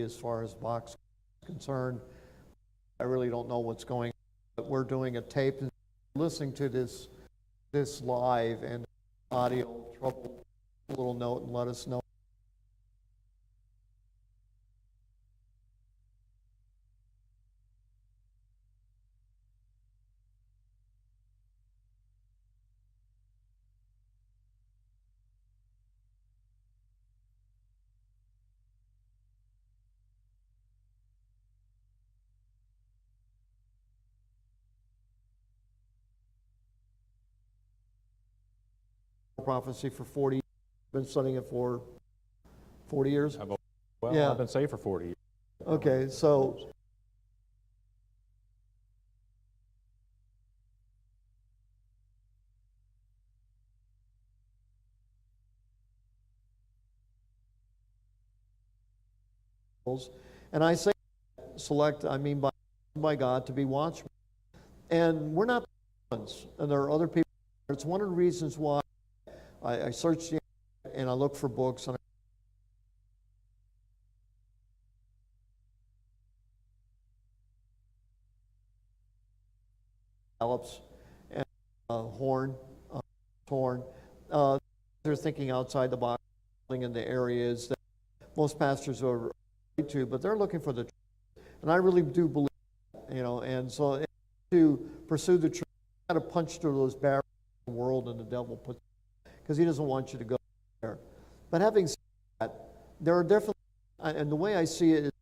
as far as Vox is concerned. I really don't know what's going on, but we're doing a tape and listening to this live and audio trouble, a little note and let us know. Prophecy for 40 years. Been studying it for 40 years. Well, Yeah. I've been saved for 40 years. Okay, so and I say select, I mean by God to be watchmen. And we're not the ones, and there are other people. It's one of the reasons why I search the internet and I look for books and Gallups and Horn. They're thinking outside the box in the areas that most pastors are to, but they're looking for the truth. And I really do believe that, and so to pursue the truth, you got to punch through those barriers the world and the devil puts, because he doesn't want you to go there. But having said that, there are definitely, and the way I see it is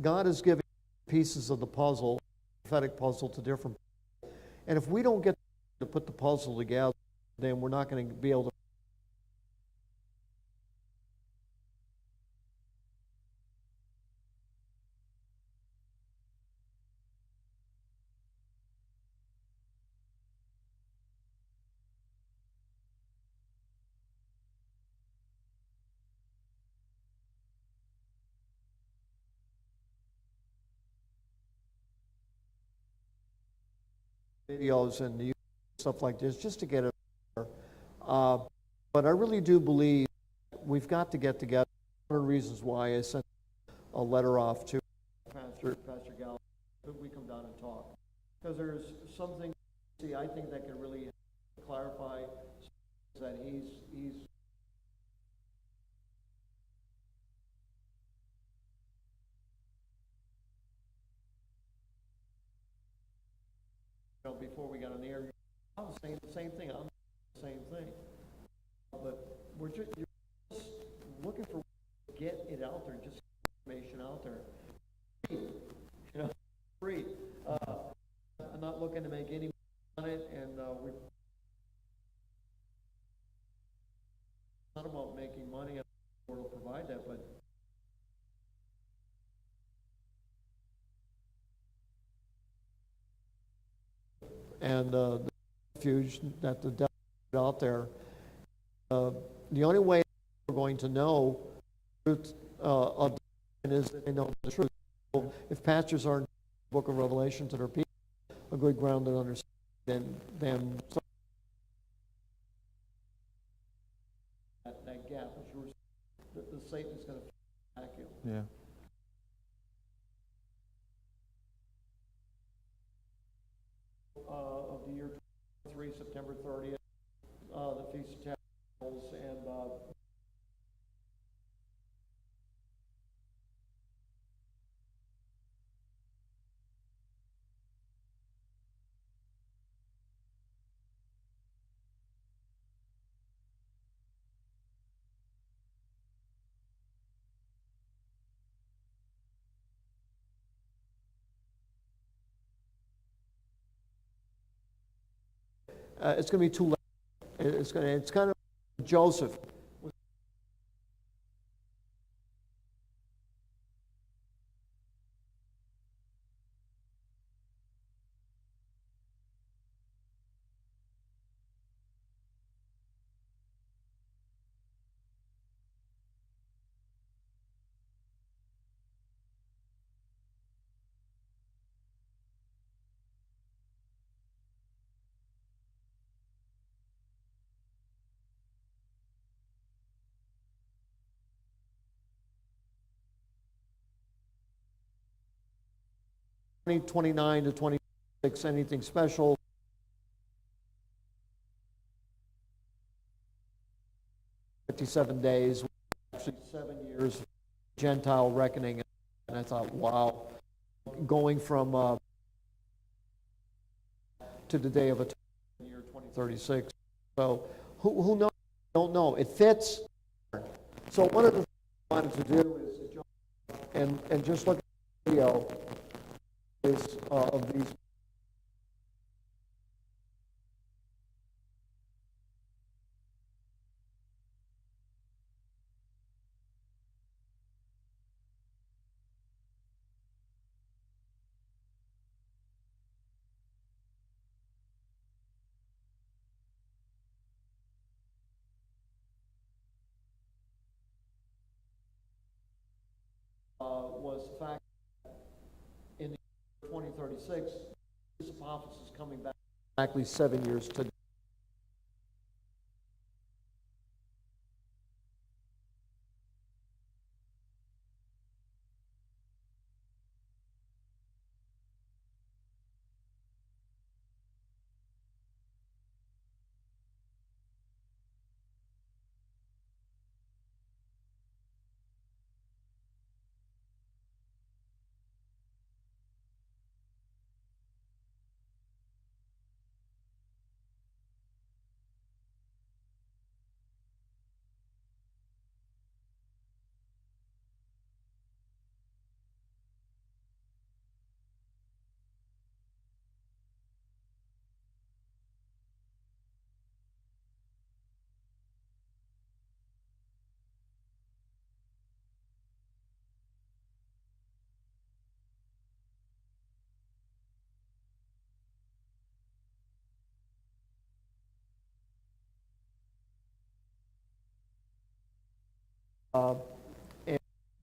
God is giving pieces of the puzzle, prophetic puzzle, to different people. And if we don't get to put the puzzle together, then we're not going to be able to. Videos and stuff like this just to get it there. But I really do believe we've got to get together. One of the reasons why I sent a letter off to Pastor Gallup that we come down and talk, because there's something I think that can really clarify that he's before we got on the air, I'm saying the same thing. I'm the same thing. But you're just looking for get it out there, just information out there. Free. I'm not looking to make any money on it, and we're not about making money. The Lord will provide that, but and the refuge that the devil put out there. The only way we're going to know the truth of the is that they know the truth. So if pastors aren't in the book of Revelation to their people, a good ground to understand, then that gap is yours. The Satan's going to attack you. Yeah. Of the year 23, September 30th, the Feast of Tabernacles, and it's going to be too late. It's kind of Joseph. 2029 to 26, anything special, 57 days, actually 7 years of Gentile reckoning. And I thought, wow, going from to the day of atonement, year 2036. So who knows? Don't know. It fits. So one of the things I wanted to do is to jump and just look at the video is of these. Was the fact that in the year 2036, this Apophis is coming back exactly 7 years to.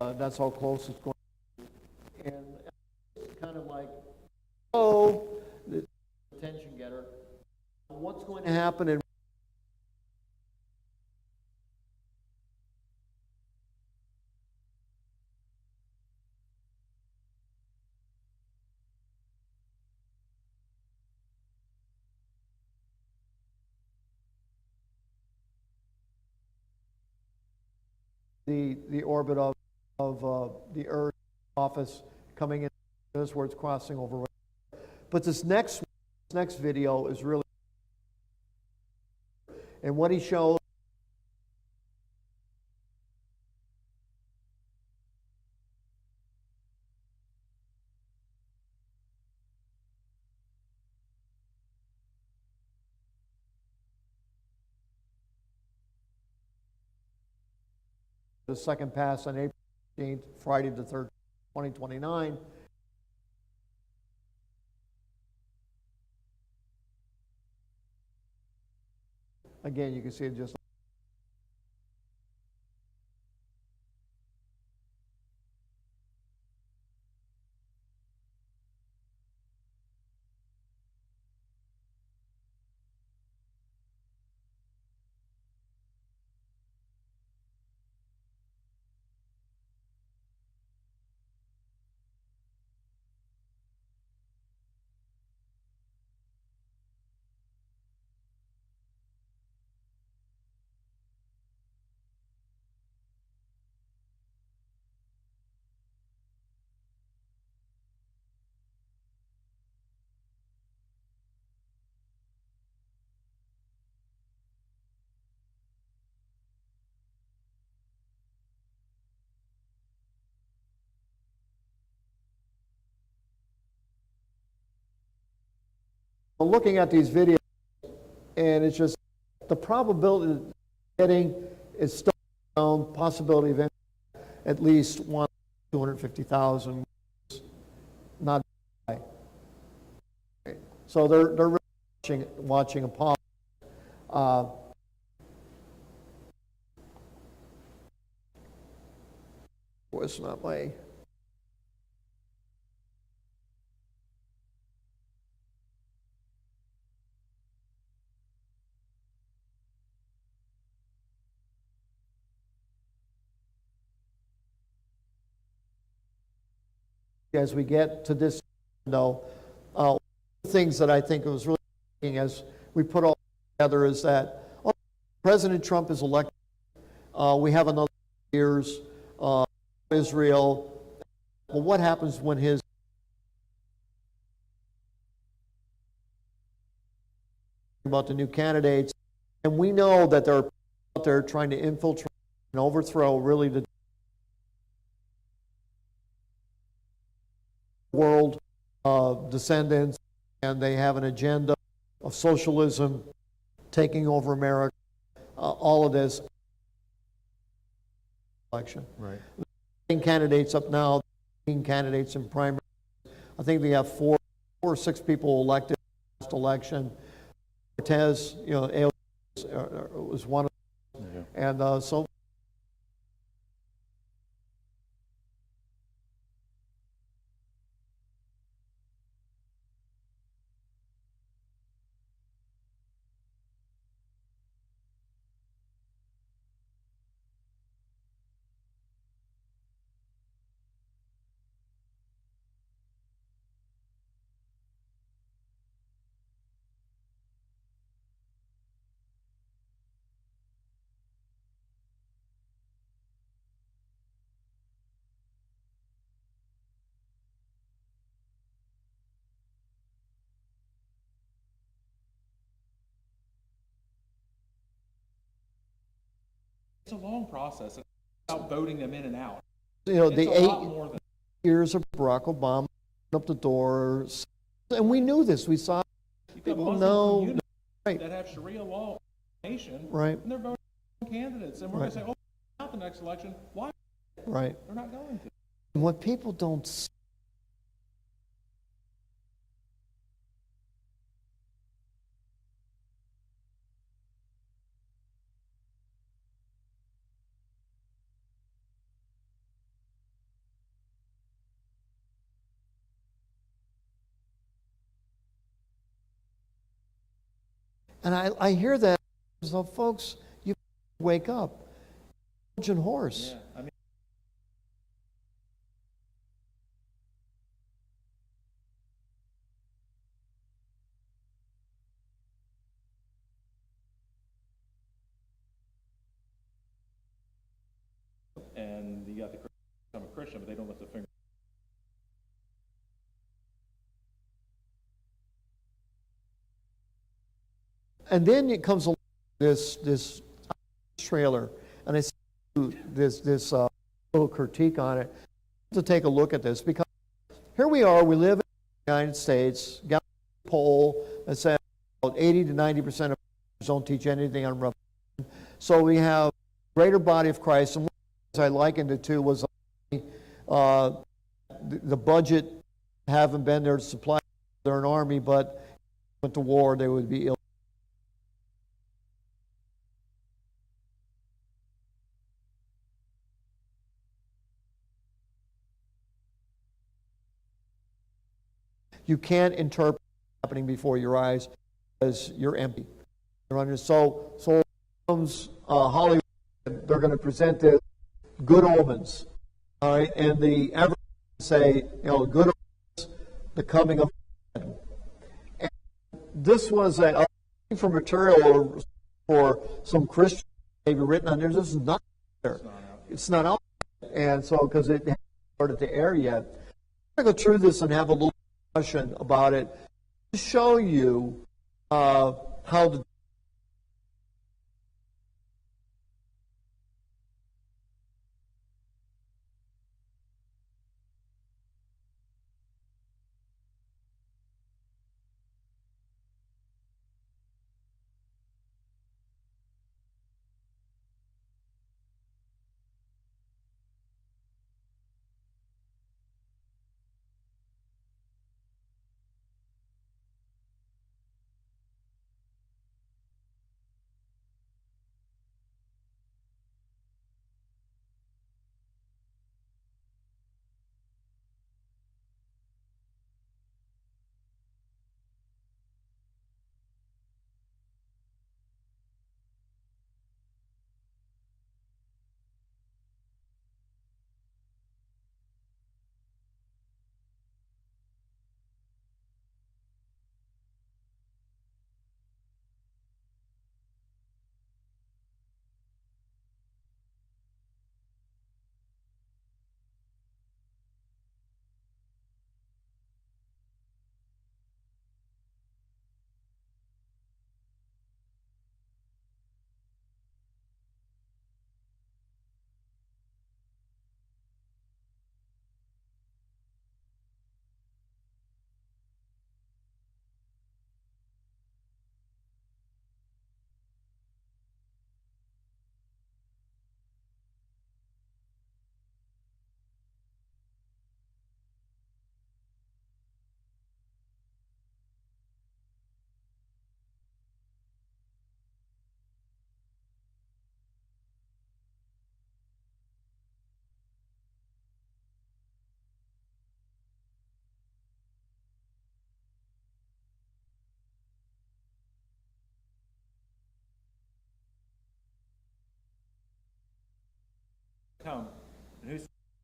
And that's how close it's going. And it's kind of like, oh, the attention getter. What's going to happen in the orbit of the Earth office coming in? This where it's crossing over. But this next video is really, and what he shows. The second pass on April 15th, Friday the 3rd, 2029. Again, you can see it just. Looking at these videos, and it's just the probability of getting is still around, possibility of at least 250,000, not high. So they're really watching Apollo. Of course, not my. As we get to this know, one of the things that I think was really interesting as we put all together is that President Trump is elected. We have another 4 years. Israel. Well, what happens when his about the new candidates, and we know that they're out there trying to infiltrate and overthrow really the world descendants, and they have an agenda of socialism taking over America. All of this election. Right. Candidates up now, candidates in primary. I think they have four or six people elected last election. Cortez, AOC was one of them. Yeah. And so It's a long process. It's about voting them in and out. the 8 years of Barack Obama up the doors, and we knew this. We saw people know that have Sharia law in the nation, right? And they're voting for candidates, and we're going to say, "Oh, not the next election." Why? Right. They're not going to. And what people don't see, and I hear that. So, folks, you wake up. Trojan horse. Yeah, I mean. And you got the Christian become a Christian, but they don't lift a finger. And then it comes along this trailer, and I see this little critique on it. To take a look at this, because here we are, we live in the United States. Got a poll that says about 80 to 90% of Christians don't teach anything on Revelation. So we have a greater body of Christ, and one of the things I likened it to was the budget haven't been there to supply their army, but if they went to war, they would be ill. You can't interpret what's happening before your eyes because you're empty. So comes Hollywood. They're going to present this good omens, all right, and the evidence say, good omens, the coming of God. And this was looking for material for some Christian maybe written on there. This is not there. It's not out there. And so because it hasn't started to air yet, I'm going to go through this and have a little discussion about it to show you how the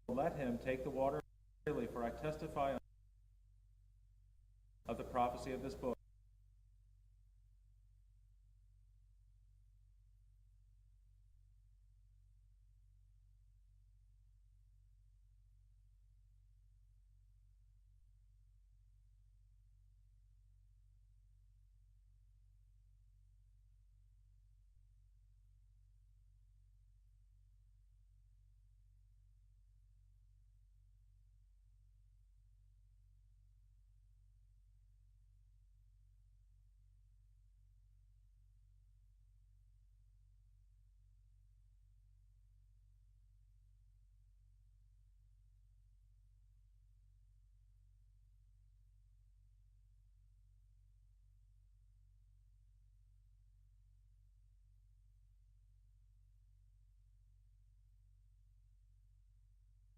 let him take the water freely, for I testify of the prophecy of this book.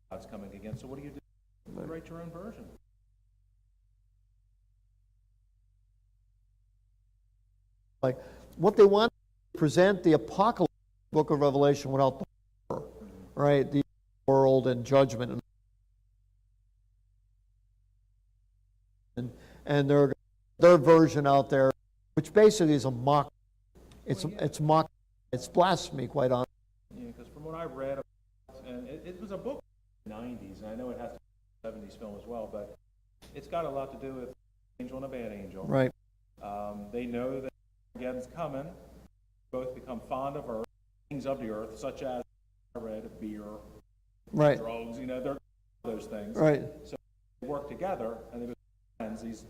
God's coming again. So what do? You write your own version. Like, what they want to present the apocalypse book of Revelation without the horror, right? The world and judgment. And their version out there, which basically is a mock. It's mock. It's blasphemy, quite honestly. Yeah, because from what I read, and it was a book in the 90s, and I know it has to be a 70s film as well, but it's got a lot to do with an angel and a bad angel. Right. They know that Armageddon's coming. Both become fond of earth, things of the earth, such as I read, beer, Right. drugs. You know, they're those things. Right. So they work together, and they become friends. These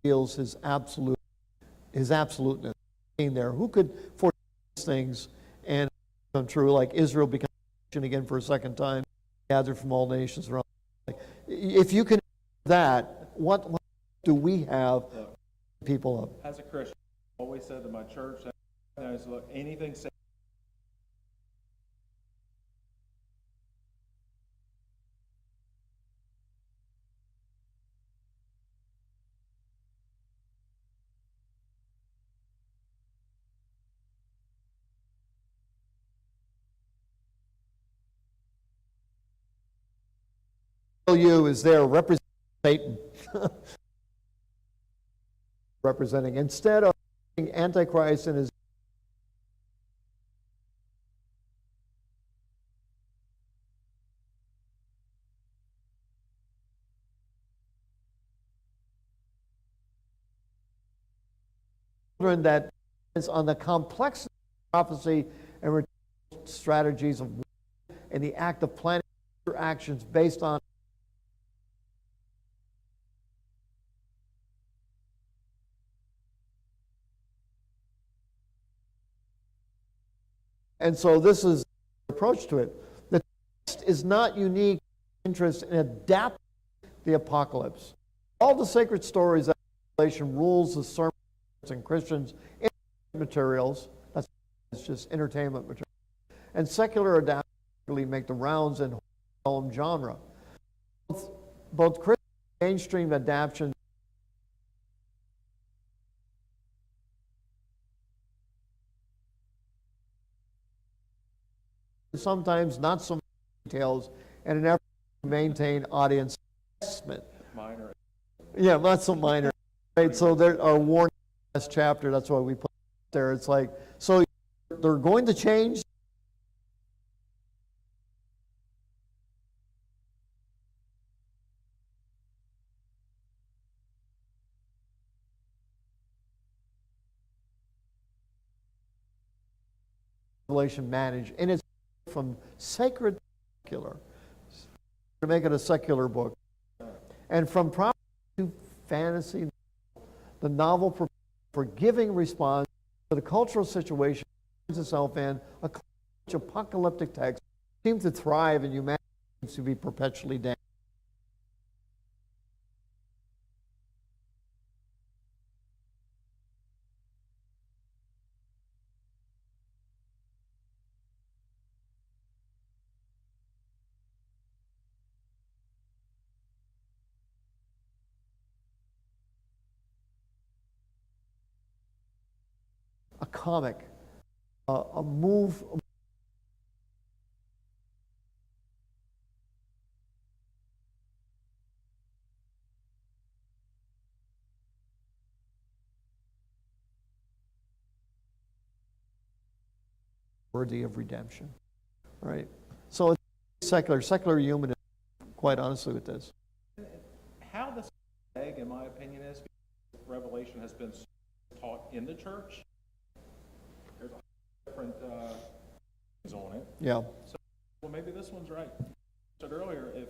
Feels his absoluteness being there. Who could foresee these things and come true? Like Israel becoming a nation again for a second time, gathered from all nations around. Like, if you can do that, what do we have people of? as a Christian, I always said to my church, look, anything said You is there representing Satan, representing instead of Antichrist and his children that is on the complexity of prophecy and strategies of and the act of planning actions based on and so this is the approach to it. The text is not unique interest in adapting the apocalypse. All the sacred stories that Revelation rules the sermon and Christians materials. That's it's just entertainment material. And secular adaptations make the rounds in film genre. Both Christian and mainstream adaptations sometimes not so many details in an effort to maintain audience investment. Minor. Yeah, not so minor. Right, so there are warning last chapter, that's why we put it there. It's like, so they're going to change. Revelation managed, and it's from sacred to secular, to make it a secular book. And from prophecy to fantasy, the novel forgiving response to the cultural situation it finds itself in, a apocalyptic text seems to thrive and humanity seems to be perpetually damned. A comic, a move. Worthy of redemption, right? So it's secular humanism, quite honestly, with this. How this egg, in my opinion, is Revelation has been taught in the church. There's a different things on it. Yeah. So, well, maybe this one's right. I said earlier, if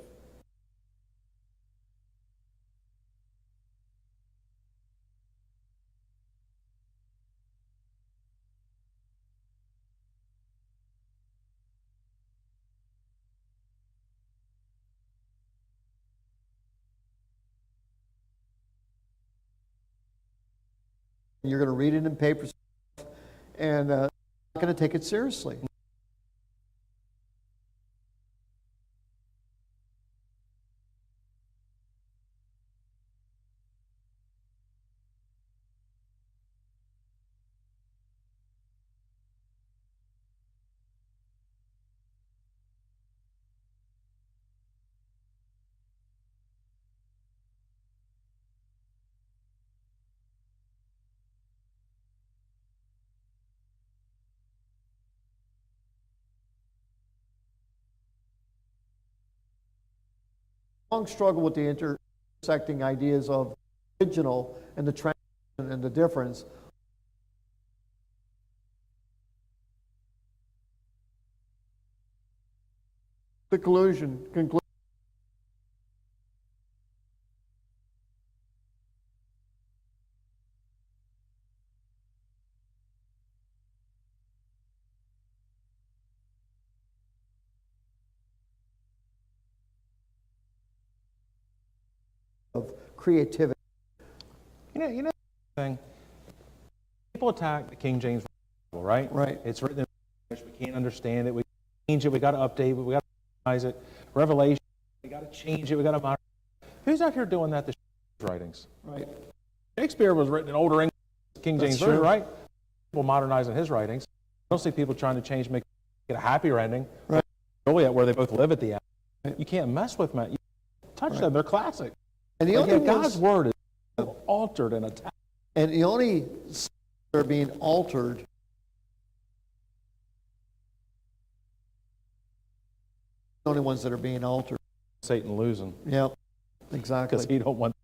You're going to read it in papers, and not going to take it seriously. Long struggle with the intersecting ideas of original and the transition and the difference. The conclusion of creativity. You know, thing. People attack the King James Bible, right? Right. It's written in English. We can't understand it. We change it. We got to update it. We got to modernize it. Revelation. We got to change it. We got to modernize it. Who's out here doing that? The writings. Right. Shakespeare was written in older English, King James That's Version, true. right? People modernizing his writings. I don't see people trying to change, make it a happier ending. Right. Juliet, where they both live at the end. Right. You can't mess with them. You touch Right. them. They're classic. And the Like, only yeah, God's ones, word is altered and attacked. and the only that are being altered the only ones that are being altered. Satan losing Yeah, exactly. because he don't want.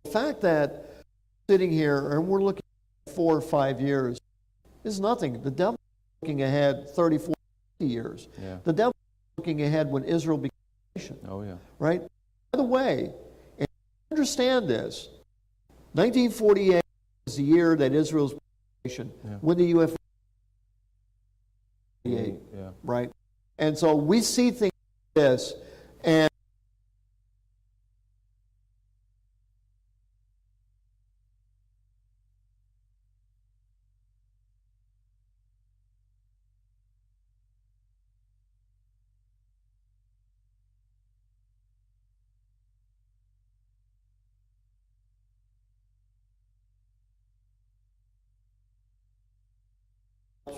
the fact that sitting here and we're looking at 4 or 5 years is nothing. The devil's looking ahead 30, 40, 50 years. Yeah. The devil's looking ahead when Israel becomes a nation, Oh, yeah. right? By the way, and understand this, 1948 is the year that Israel's nation. Yeah. When the UFO 48, Yeah. right? And so we see things like this, and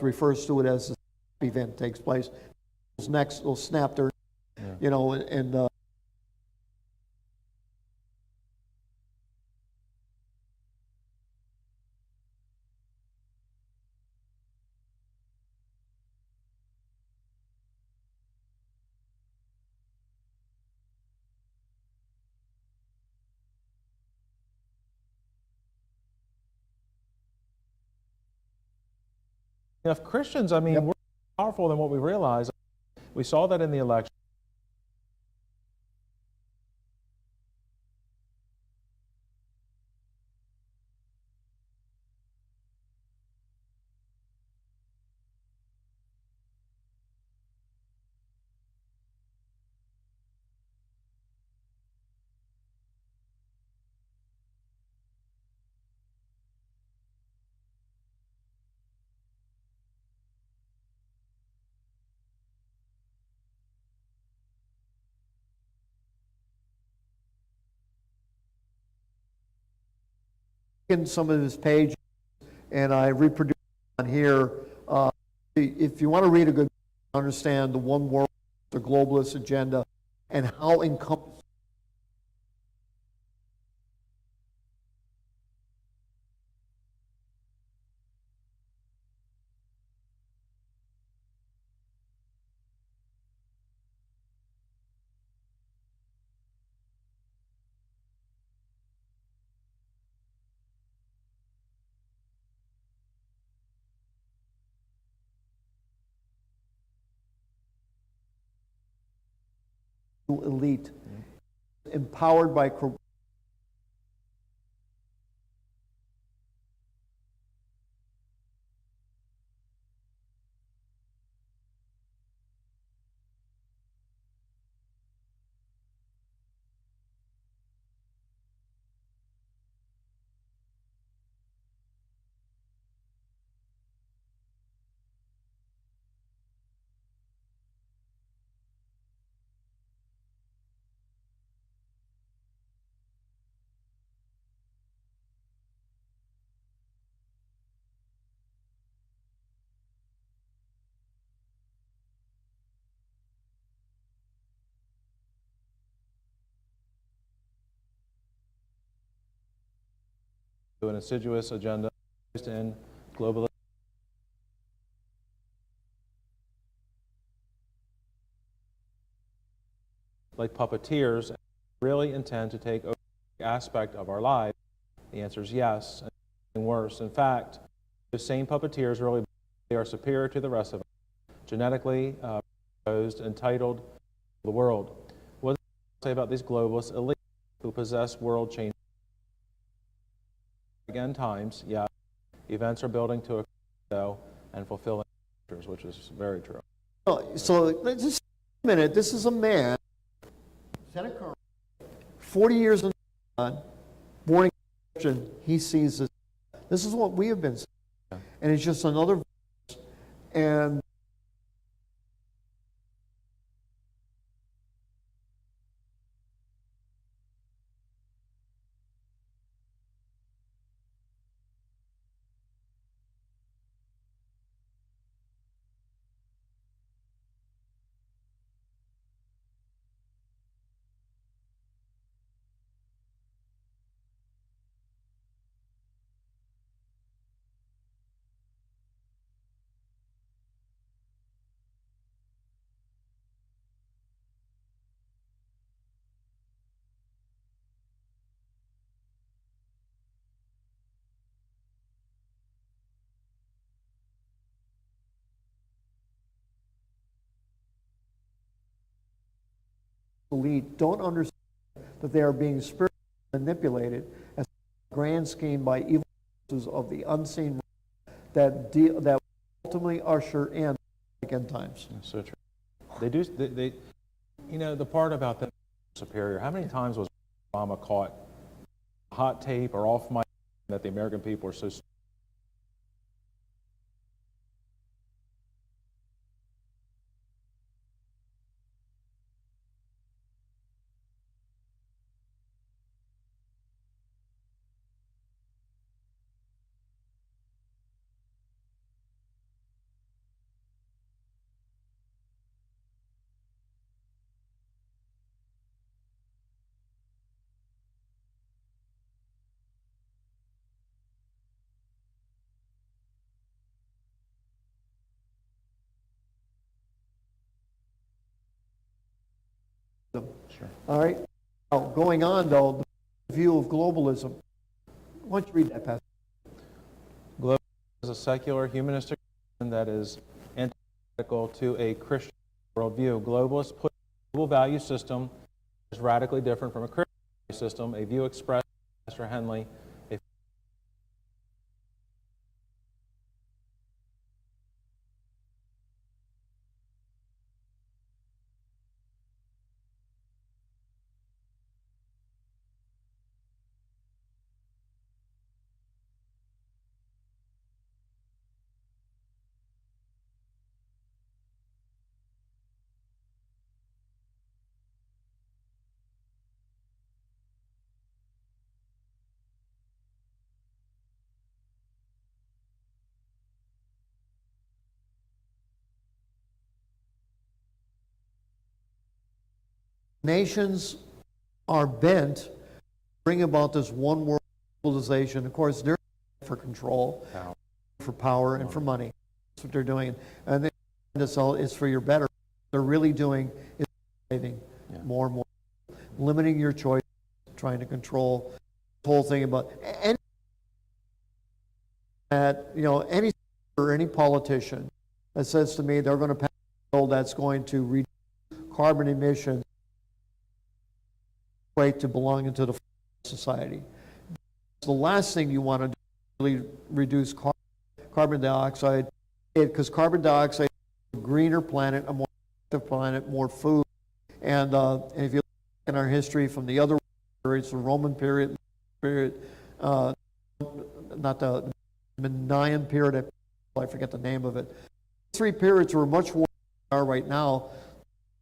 refers to it as the event takes place. Those next will snap their, you know, and If Christians, I mean, we're more powerful than what we realize. We saw that in the election. in some of his pages, and I reproduce on here. If you want to read a good, understand the one world, the globalist agenda, and how encompassing. Elite, empowered by To an assiduous agenda in global. Like puppeteers, really intend to take over the aspect of our lives? The answer is yes, and worse. In fact, the same puppeteers really they are superior to the rest of us, genetically composed, entitled the world. What does it say about these globalists, elites who possess world-changing again times? Yeah, events are building to a and fulfilling futures, which is very true. So just a minute. This is a man, Lieutenant Colonel, 40 years in, born in Christian. He sees this. This is what we have been saying, and it's just another verse. And elite don't understand that they are being spiritually manipulated as a grand scheme by evil forces of the unseen that ultimately usher in end times. That's so true. They do. You know, the part about them superior. How many times was Obama caught hot tape or off mic that the American people are so Sure. All right. Now, going on though, the view of globalism. Why don't you read that passage? Globalism is a secular, humanistic that is antithetical to a Christian worldview. Globalists put a global value system is radically different from a Christian value system, a view expressed by Pastor Henley. Nations are bent to bring about this one world civilization. Of course, they're for control, for power, and for money. That's what they're doing. And then this all is for your better. What they're really doing is saving more and more, limiting your choice, trying to control the whole thing about any any or any politician that says to me they're going to pass a bill that's going to reduce carbon emissions to belonging to the society. The last thing you want to do is really reduce carbon dioxide, because carbon dioxide is a greener planet, a more active planet, more food. And if you look in our history from the other periods, the Roman period, not the Minoan period, I forget the name of it. Three periods were much more than they are right now.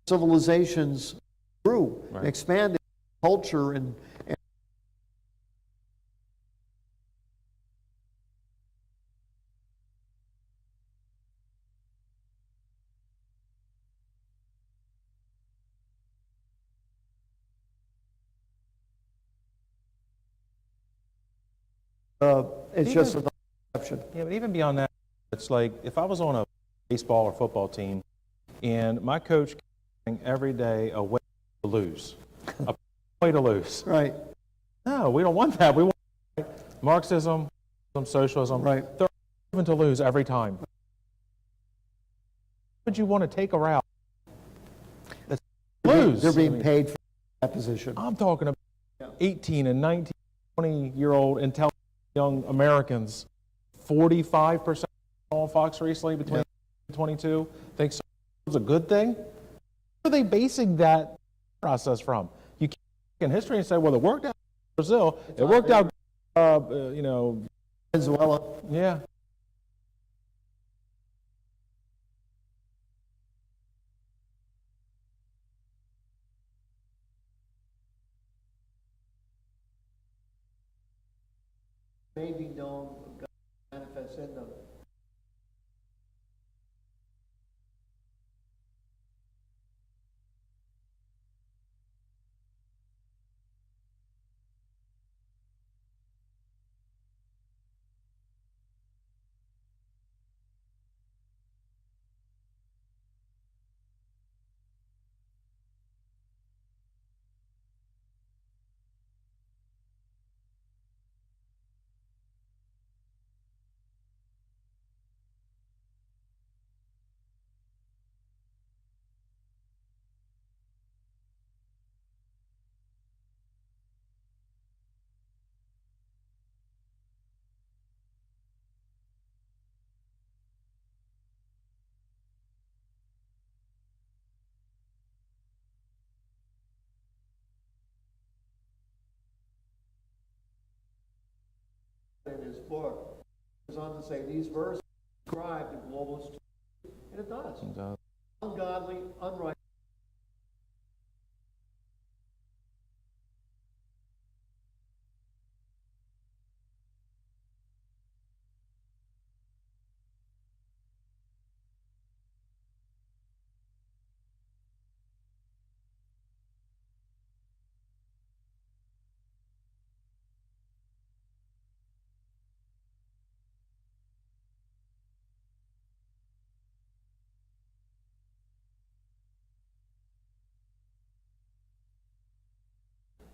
Civilizations grew, expanded. Culture and it's just an exception. Yeah, but even beyond that, it's like if I was on a baseball or football team and my coach came every day a way to lose, a way to lose. Right. No, we don't want that. We want Marxism, socialism. Right. They're even to lose every time. Would you want to take a route that's lose? They're being paid for that position. I'm talking about 18 and 19, 20-year-old intelligent young Americans. 45% on Fox recently between 22 thinks it's a good thing. Where are they basing that process from? You can't look in history and say, well, it worked out in Brazil. It worked out, Venezuela. Yeah. Maybe known God manifests in them. in his book, he goes on to say these verses describe the globalist, and it does. Ungodly, unrighteous.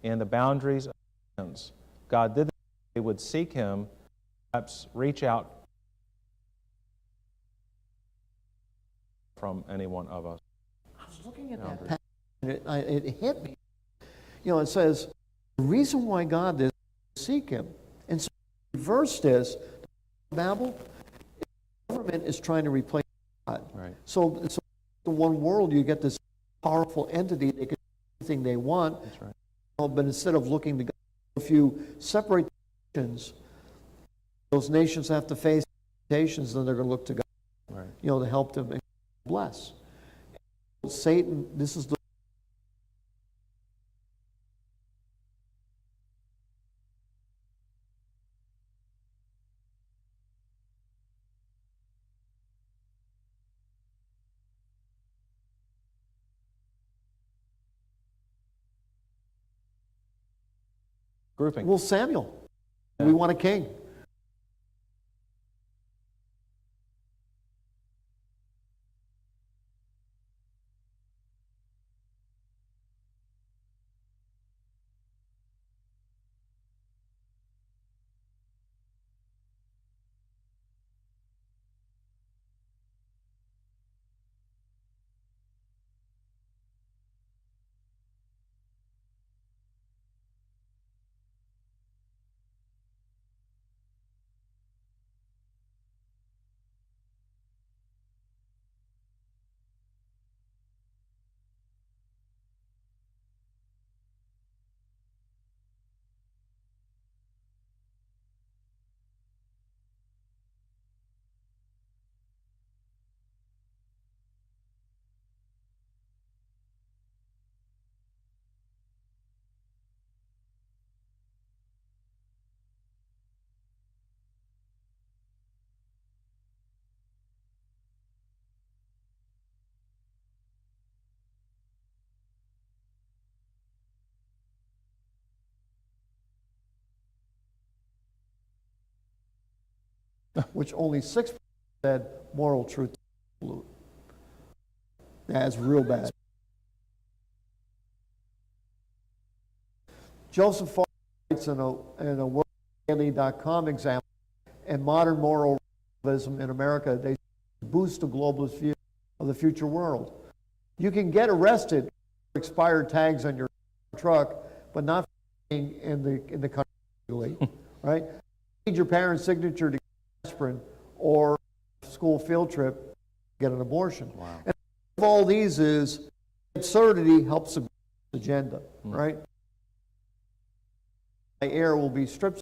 And the boundaries of sins. God did that. They would seek Him, perhaps reach out from any one of us. I was looking at that passage, and it hit me. You know, it says, the reason why God did is seek Him. And so the reverse this, Babel, the government is trying to replace God. Right. So the one world, you get this powerful entity, they can do anything they want. That's right. But instead of looking to God, if you separate the nations, those nations have to face temptations, then they're going to look to God, Right. you know, to help them and bless. Satan, this is the Grouping. well, Samuel. We want a king. Which only 6% said moral truth. That's real bad. Joseph Farr writes in a WorldDaily.com example, and modern moral relativism in America, they boost the globalist view of the future world. You can get arrested for expired tags on your truck, but not in the country legally, right? You need your parents' signature to get aspirin or school field trip, get an abortion. Wow. And all these is absurdity helps the agenda, right? My heir will be stripped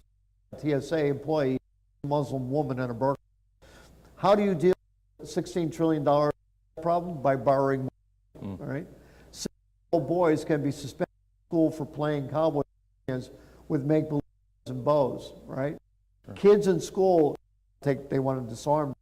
of TSA employee, Muslim woman and a burqa. How do you deal with a $16 trillion problem? By borrowing money, all right? 6-year-old boys can be suspended from school for playing cowboy with make-believe and bows, right? Sure. Kids in school, they want to disarm.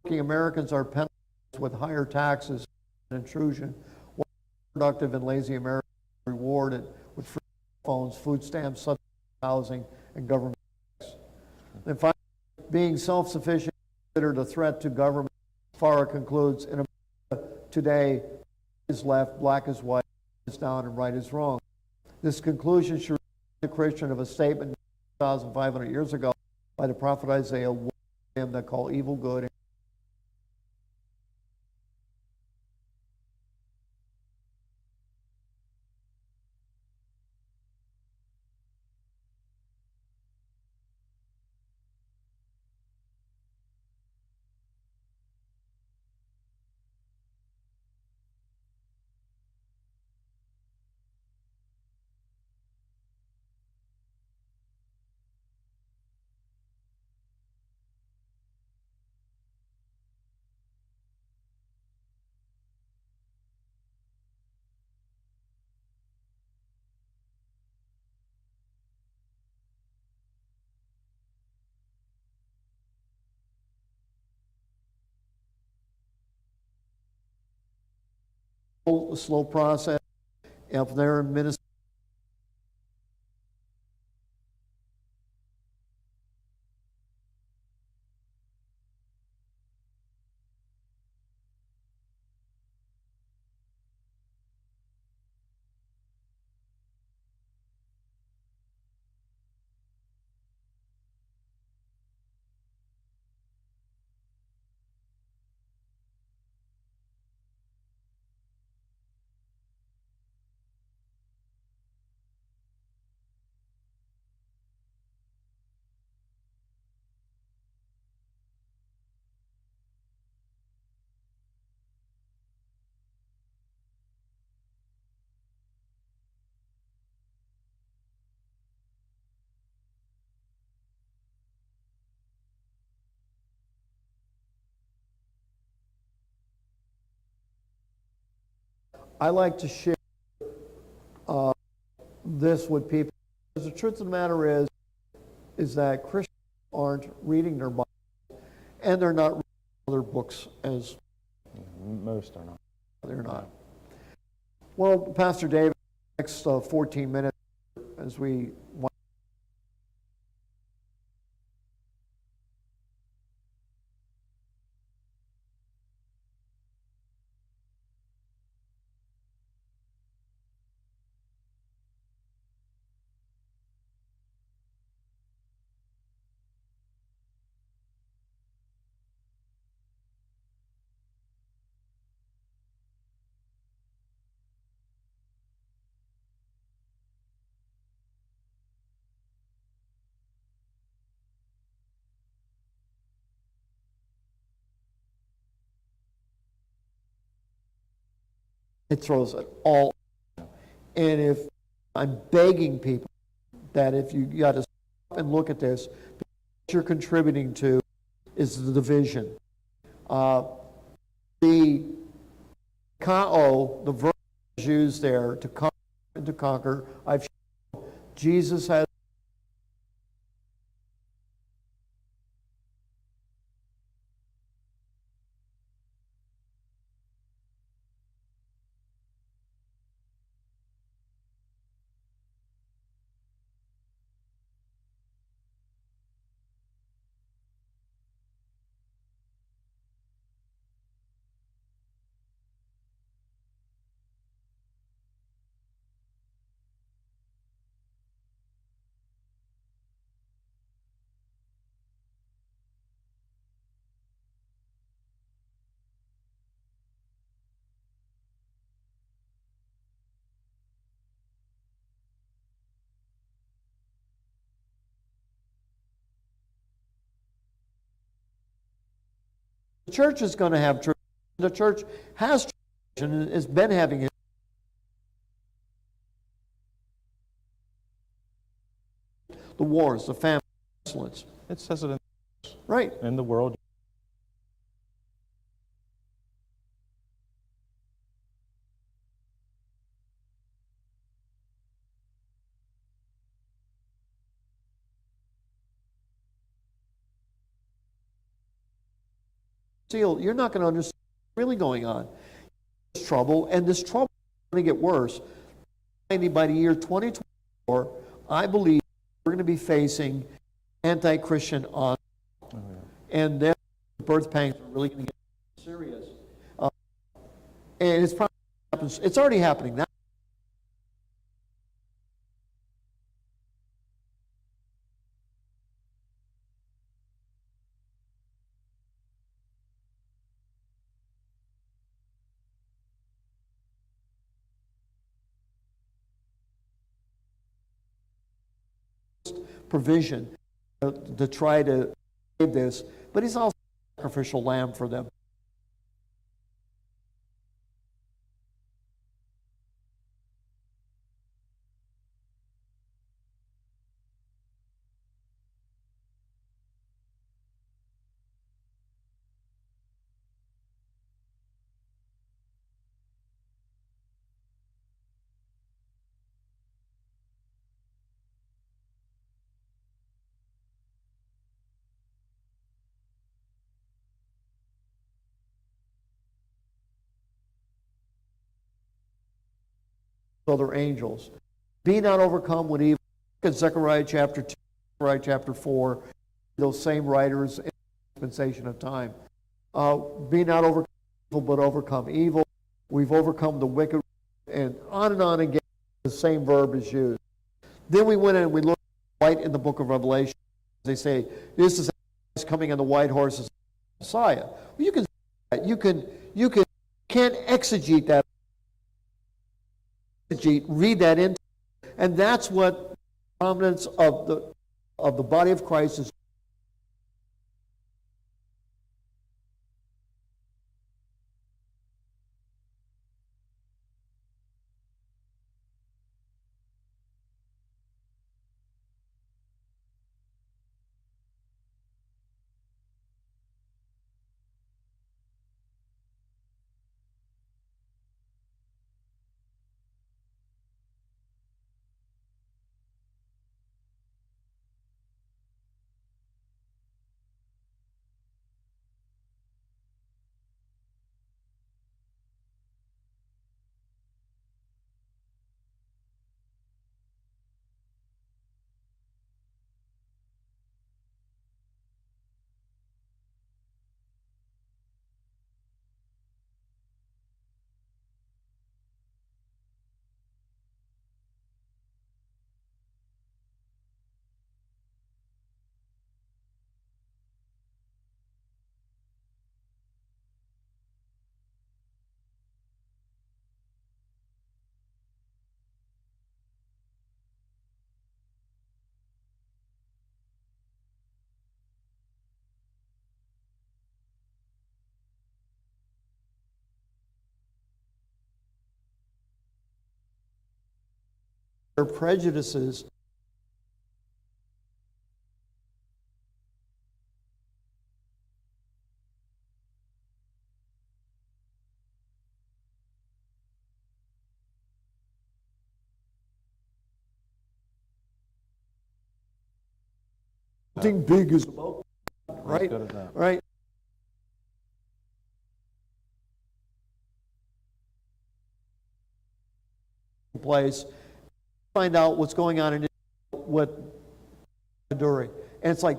Working Americans are penalized with higher taxes and intrusion, while productive and lazy Americans are rewarded with free phones, food stamps, subsidized housing, and government tax. And finally, being self-sufficient is considered a threat to government. Farah concludes, in America today, is left, black is white, is down, and right is wrong. This conclusion should remind the Christian of a statement 2,500 years ago by the prophet Isaiah, that call evil good. a slow process. If they're in Minnesota, I like to share this with people. Because the truth of the matter is that Christians aren't reading their Bible, and they're not reading other books as Most are not. they're not. Well, Pastor David, next 14 minutes as we. It throws it all. And if I'm begging people that if you got to stop and look at this, what you're contributing to is the division. The kao, the verb is used there to conquer and to conquer. I've shown Jesus has. The church is going to have tradition. The church has tradition and has been having it. The wars, the famine, pestilence. It says it Right. in the world. You're not going to understand what's really going on. This trouble, and this trouble is going to get worse. By the year 2024, I believe we're going to be facing anti-Christian on, and then birth pangs are really going to get serious. And it's probably happens. It's already happening now. Provision to try to save this, but he's also a sacrificial lamb for them. other angels. Be not overcome with evil. Look at Zechariah chapter 2, Zechariah chapter 4, those same writers in the dispensation of time. Be not overcome evil, but overcome evil. We've overcome the wicked, and on again, the same verb is used. Then we went in and we looked right in the book of Revelation. They say, this is coming on the white horse as Messiah. Well, you can can't exegete that. Read that into, and that's what the prominence of the body of Christ is. Their prejudices. Something big is about, right? Good at that. Right. Place, find out what's going on in what Dury, and it's like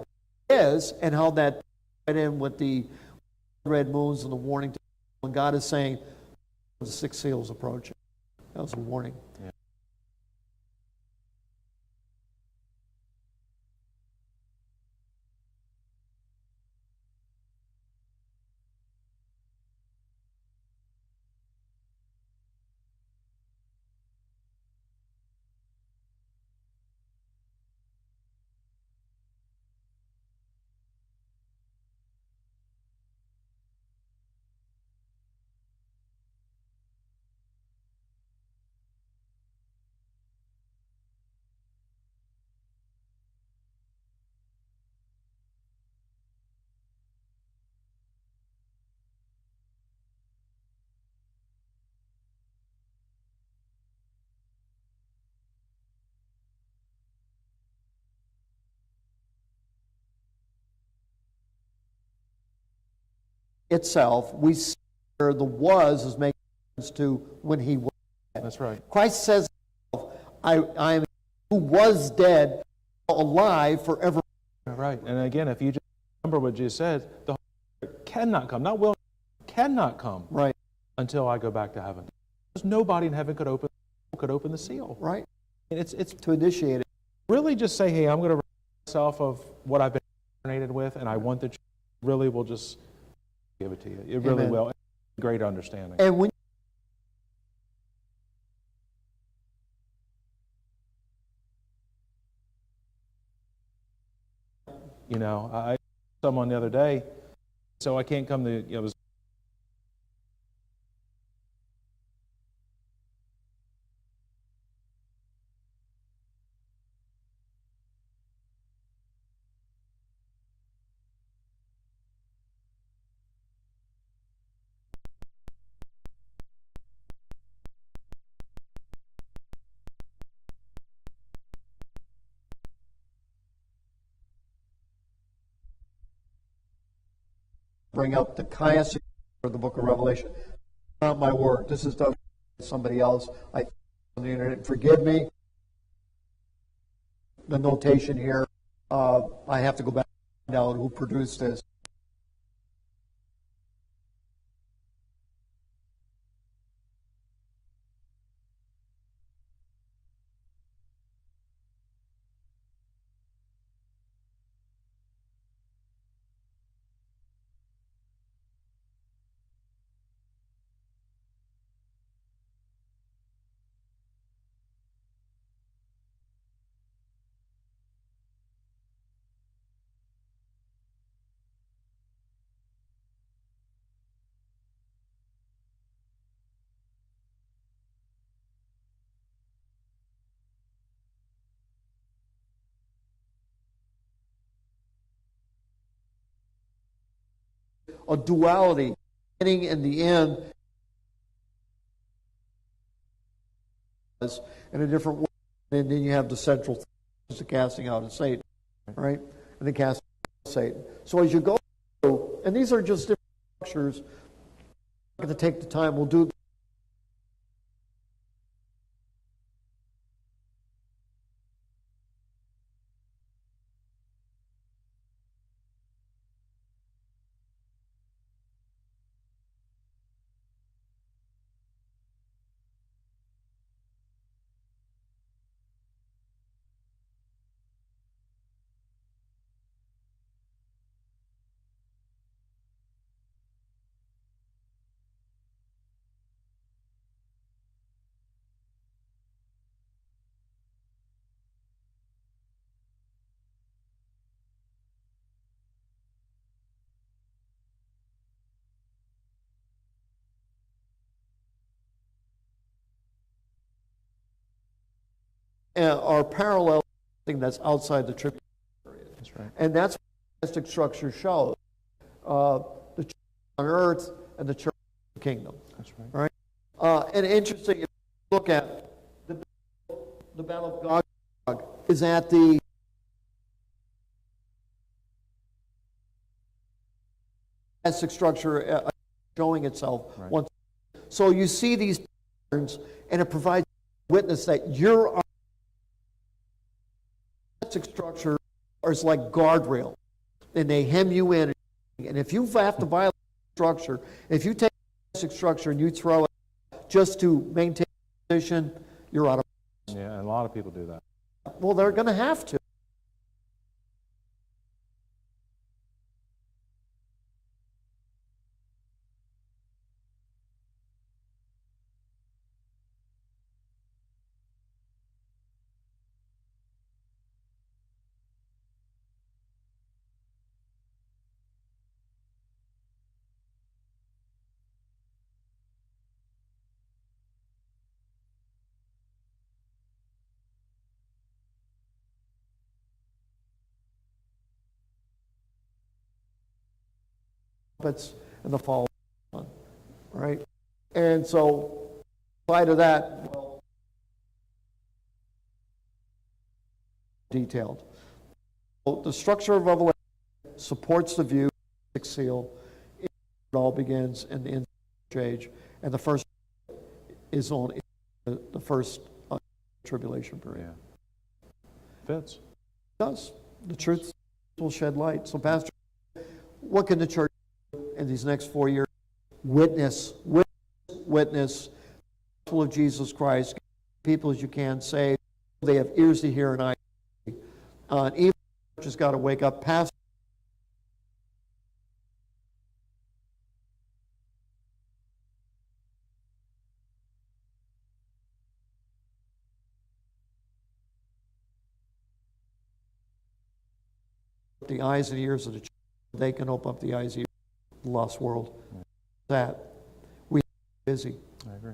is, and how that fit in with the red moons and the warning. When God is saying the six seals approaching, that was a warning. Yeah. Itself, we see where the was is making reference to when he was. That's right. Christ says, I am who was dead, alive forever. Right. And again, if you just remember what Jesus said, the Holy Spirit cannot come, not will, cannot come Right, until I go back to heaven. Because nobody in heaven could open the seal. right. And it's To initiate it. really just say, hey, I'm going to remind myself of what I've been incarnated with, and I want the truth. Really will just give it to you. It really Amen. will. Great understanding. And when You know, I someone the other day, so I can't come to, it was bring up the chiastic of the book of Revelation. Not my word. This is done by somebody else. I on the internet. Forgive me, the notation here. I have to go back and find out who produced this. A duality, beginning and the end, in a different way. And then you have the central thing, is the casting out of Satan, right? And the casting out of Satan. So as you go through, and these are just different structures, I'm going to take the time, we'll do. Are parallel thing that's outside the tribulation period. That's right. And that's what the mystic structure shows. The church on earth and the church of the kingdom. That's right. Right? And interesting, if you look at the Battle of Gog and Magog is at the mystic structure showing itself. Right. Once. So you see these patterns, and it provides witness that your structure is like guardrail, and they hem you in. And if you have to violate structure, if you take basic structure and you throw it just to maintain position, you're out of. Yeah, and a lot of people do that. Well, they're going to have to. Trumpets in the fall, right? And so, in spite of that, well, detailed. So the structure of Revelation supports the view, sixth seal. It all begins in the end age, and the first is on the first tribulation period. Yeah. Fits. It does. The truth will shed light. So, Pastor, what can the church do in these next 4 years? Witness the gospel of Jesus Christ. People as you can say they have ears to hear and eyes to see. And even the church has got to wake up. Pastor, the eyes and ears of the church, they can open up the eyes and ears of the lost world. That we are busy. I agree.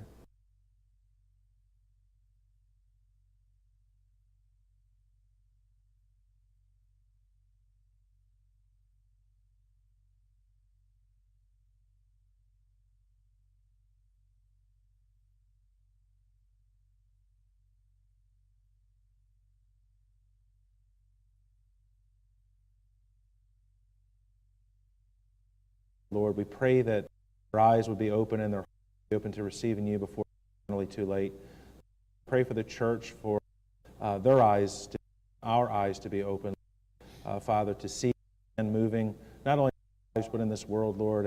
Lord, we pray that their eyes would be open and their hearts would be open to receiving you before it's finally too late. Pray for the church, for their eyes, our eyes to be open, Father, to see and moving, not only in our lives, but in this world, Lord.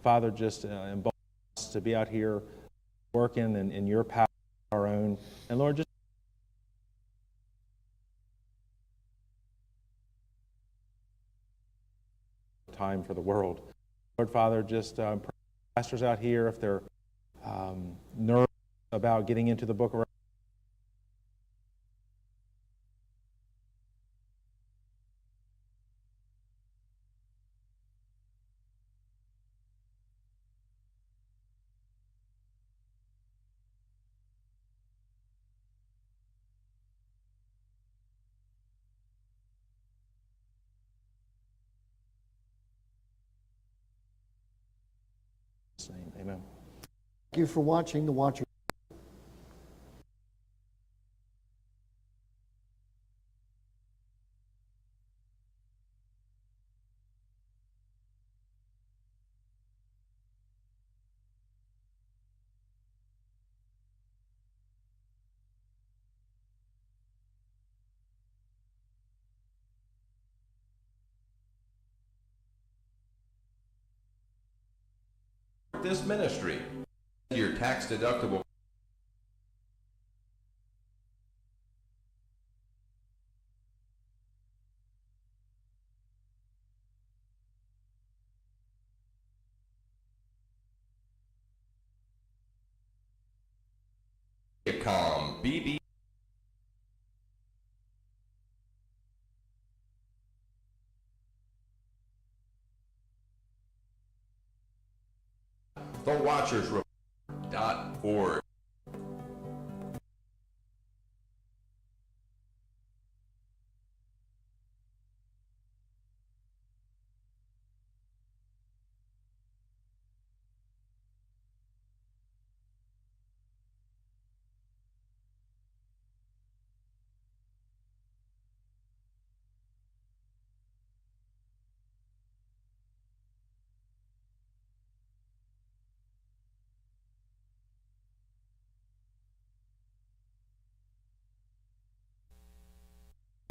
Father, just embolden us to be out here working in your power, our own. And Lord, just time for the world. Lord, Father, just pray for pastors out here, if they're nervous about getting into the book of Revelation. Amen. Thank you for watching the Watcher. This ministry, your tax-deductible BB. TheWatchersReport.org.